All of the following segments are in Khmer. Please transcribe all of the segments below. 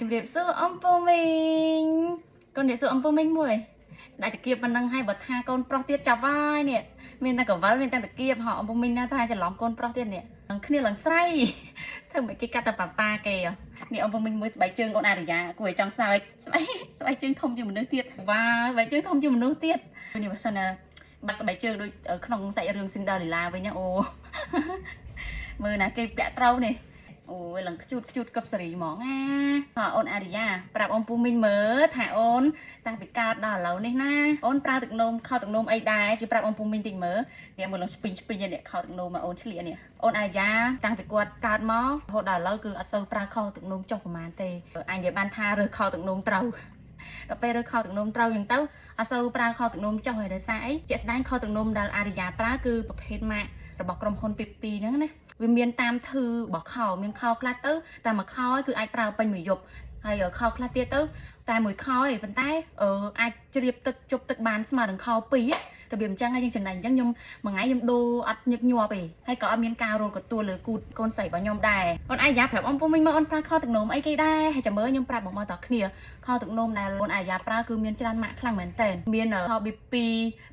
ជំរាបសួរអំពូមីងកូនជំរាបសួរអំពូមីងមួយដាក់តាគៀបប៉ុណ្ណឹងឲ្យបើថាកូនប្រុសទៀតចាប់ហើយនេះមានតែកវលមានតែតាគៀបហ៎អំពូមីងណាថាច្រឡំកូនប្រុសទៀតនេះគ្នាឡើងស្រីធ្វើមិនគេកាត់តែប៉ាគេនេះអំពូមីងមួយស្បែកជើងអូនអារិយាគួរឲ្យចង់សើចស្បែកជើងធំជាងមនុស្សទៀតវ៉ាស្បែកជើងធំជាងមនុស្សទៀតនេះបើសិនណាបាត់ស្បែកជើងដូចក្នុងសាច់រឿង Cinderella វិញណាអូមើលណាគេពាក់ត្រូវនេះអូយឡើងខ្ជូតកឹបសេរីហ្មងណាអូនអារិយាប្រាប់អំពូមីងមើលថាអូនតាំងពីកើតដល់ឥឡូវនេះណាអូនប្រើទឹកនោមខោទឹកនោមអីដែរជួយប្រាប់អំពូមីងតិចមើលនេះមើលឡើងស្ពីងនេះខោទឹកនោមមកអូនឆ្លៀកនេះអូនអារិយាតាំងពីគាត់កើតមករហូតដល់ឥឡូវគឺអត់សូវប្រើខោទឹកនោមចុះប្រហែលទេអញនិយាយបានថារើសខោទឹកនោមត្រូវដល់ពេលរើសខោទឹកនោមត្រូវយ៉ាងទៅអត់សូវប្រើខោទឹកនោមចុះហើយដោយសារអីជាក់ស្ដែងខោទឹកនោមដែលអារិយាប្រើគឺប្រភេទម៉ាករបស់ក្រុមហ៊ុនពីហ្នឹងណាវាមានតាមធឺរបស់ខោមានខោខ្លះទៅតែមួយខោគឺអាចប្រើពេញមួយយប់ហើយខោខ្លះទៀតទៅតែមួយខោឯងប៉ុន្តែអាចជ្រាបទឹកជប់ទឹកបានស្មើនឹងខោពីររបៀបអញ្ចឹងហើយយើងចំណេញអញ្ចឹងខ្ញុំមួយថ្ងៃខ្ញុំដូរអត់ញឹកញាប់ទេហើយក៏អត់មានការរត់កទួលលើគូតកូនស្រីរបស់ខ្ញុំដែរអូនអាយ៉ាប្រាប់អំពូមីងមើលអូនប្រើខោទឹកនោមអីគេដែរហើយចាំមើលខ្ញុំប្រាប់បងតោះគ្នាខោទឹកនោមដែលអូនអាយ៉ាប្រើគឺមានច្រើនម៉ាកខ្លាំងមែនតើមានខោ BP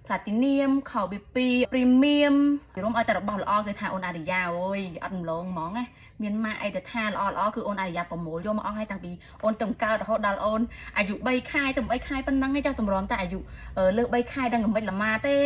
Platinum ខោ BP Premium រួមឲ្យតែរបស់ល្អគឺថាអូនអាយ៉ាអូយអត់រំលងហ្មងណាមានម៉ាកអីទៅថាល្អគឺអូនអាយ៉ាប្រមូលយកមកអស់ហើយតាំងពីអូនទៅកើតរហូតដល់អូនអាយុ3ខែទៅ8ខែប៉ុណ្ណឹងឯងចុះតម្រាំតែអាយុលើ3ខែដឹងមិនល្មាទេ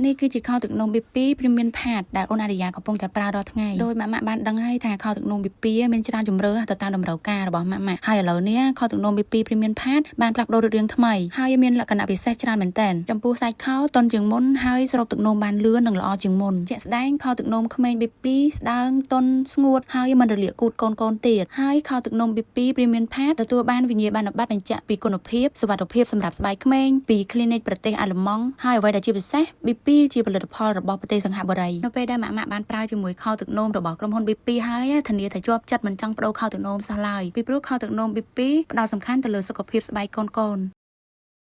នេះគឺជាខោទឹកនោម BP Premium Pad ដែលអូនអារិយាកំពុងតែប្រើរាល់ថ្ងៃដោយម៉ាក់បានដឹងហើយថាខោទឹកនោម BP មានច្រើនជម្រើសទៅតាមតម្រូវការរបស់ម៉ាក់ហើយឥឡូវនេះខោទឹកនោម BP Premium Pad បានផ្លាស់ប្ដូររូបរាងថ្មីហើយមានលក្ខណៈពិសេសច្រើនមែនទែនចំពោះសាច់ខោទន់ជាងមុនហើយស្រូបទឹកនោមបានលឿននិងល្អជាងមុនជាក់ស្ដែងខោទឹកនោមក្មេង BP ស្ដើងទន់ស្ងួតហើយមិនរលាកគូតកូនទៀតហើយខោទឹកនោម BP Premium Pad ទទួលបានវិញ្ញាបនបត្របញ្ជាក់ពីគុណភាពសុវត្ថិភាពសម្រាប់ស្បែកក្មេងពី Clinic ប្រទេសអាល្លឺម៉ង់ហើយអ្វីដែលជាពិសេស BP ជាផលិតផលរបស់ប្រទេសសង្ហបុរីនៅពេលដែលម៉ាក់បានប្រើជាមួយខោទឹកនោមរបស់ក្រុមហ៊ុន BP ហើយធានាថាជាប់ចិត្តមិនចង់ប្ដូរខោទឹកនោមសោះឡើយពីព្រោះខោទឹកនោម BP ផ្ដោតសំខាន់ទៅលើសុខភាពស្បែកកូន